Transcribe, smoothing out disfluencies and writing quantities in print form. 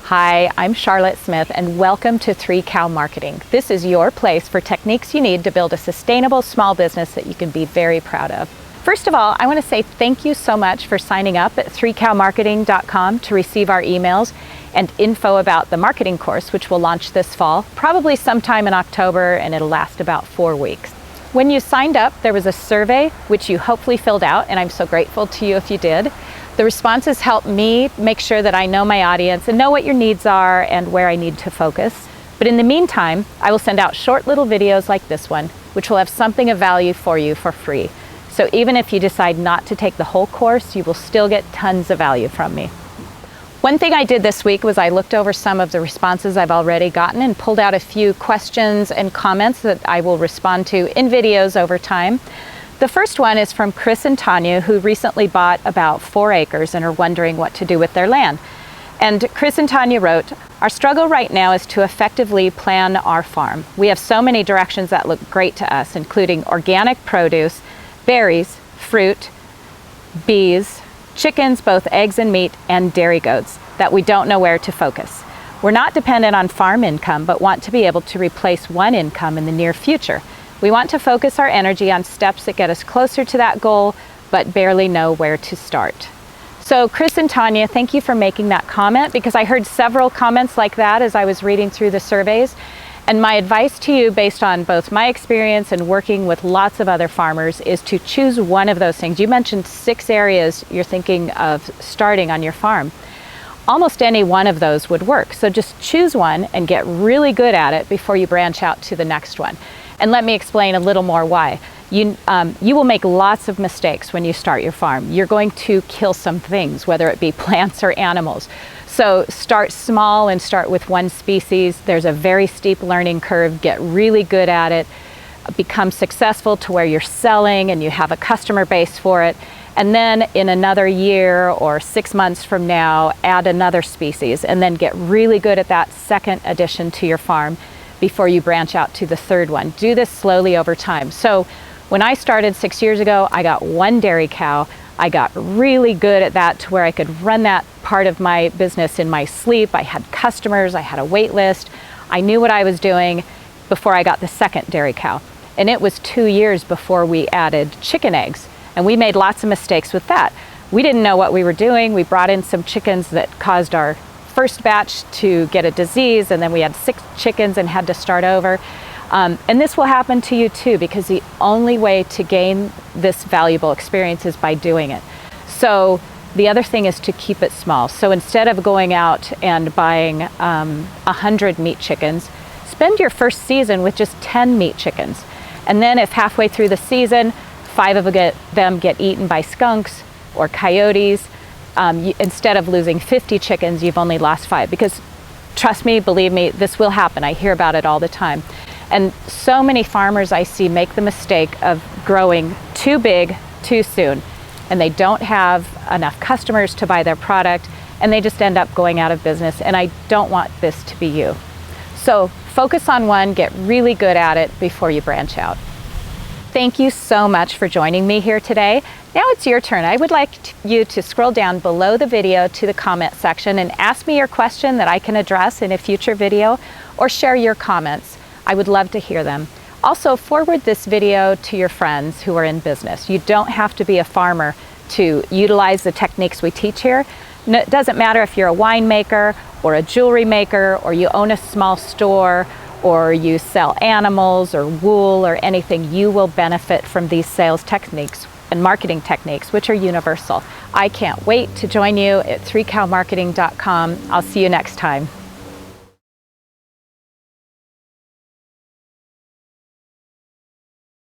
Hi, I'm Charlotte Smith and welcome to 3 Cow Marketing. This is your place for techniques you need to build a sustainable small business that you can be very proud of. First of all, I want to say thank you so much for signing up at 3cowmarketing.com to receive our emails and info about the marketing course, which will launch this fall, probably sometime in October, and it'll last about 4 weeks. When you signed up, there was a survey which you hopefully filled out, and I'm so grateful to you if you did. The responses help me make sure that I know my audience and know what your needs are and where I need to focus. But in the meantime, I will send out short little videos like this one, which will have something of value for you for free. So even if you decide not to take the whole course, you will still get tons of value from me. One thing I did this week was I looked over some of the responses I've already gotten and pulled out a few questions and comments that I will respond to in videos over time. The first one is from Chris and Tanya, who recently bought about 4 acres and are wondering what to do with their land. And Chris and Tanya wrote, "Our struggle right now is to effectively plan our farm. We have so many directions that look great to us, including organic produce, berries, fruit, bees, chickens, both eggs and meat, and dairy goats, that we don't know where to focus. We're not dependent on farm income, but want to be able to replace one income in the near future. We want to focus our energy on steps that get us closer to that goal, but barely know where to start." So Chris and Tanya, thank you for making that comment, because I heard several comments like that as I was reading through the surveys. And my advice to you, based on both my experience and working with lots of other farmers, is to choose one of those things. You mentioned 6 areas you're thinking of starting on your farm. Almost any one of those would work. So just choose one and get really good at it before you branch out to the next one. And let me explain a little more why. You will make lots of mistakes when you start your farm. You're going to kill some things, whether it be plants or animals. So start small and start with one species. There's a very steep learning curve. Get really good at it. Become successful to where you're selling and you have a customer base for it. And then in another year or 6 months from now, add another species and then get really good at that second addition to your farm before you branch out to the third one. Do this slowly over time. So when I started 6 years ago, I got 1 dairy cow. I got really good at that to where I could run that part of my business in my sleep. I had customers, I had a wait list. I knew what I was doing before I got the second dairy cow. And it was 2 years before we added chicken eggs. And we made lots of mistakes with that. We didn't know what we were doing. We brought in some chickens that caused our first batch to get a disease, and then we had 6 chickens and had to start over. And this will happen to you too, because the only way to gain this valuable experience is by doing it. So the other thing is to keep it small. So instead of going out and buying 100 meat chickens, spend your first season with just 10 meat chickens. And then if halfway through the season, 5 of them get eaten by skunks or coyotes, instead of losing 50 chickens, you've only lost 5. Because trust me, believe me, this will happen. I hear about it all the time. And so many farmers I see make the mistake of growing too big too soon. And they don't have enough customers to buy their product, and they just end up going out of business. And I don't want this to be you. So focus on one, get really good at it before you branch out. Thank you so much for joining me here today. Now it's your turn. I would like you to scroll down below the video to the comment section and ask me your question that I can address in a future video, or share your comments. I would love to hear them. Also, forward this video to your friends who are in business. You don't have to be a farmer to utilize the techniques we teach here. It doesn't matter if you're a winemaker or a jewelry maker, or you own a small store, or you sell animals or wool or anything. You will benefit from these sales techniques and marketing techniques, which are universal. I can't wait to join you at 3cowmarketing.com. I'll see you next time.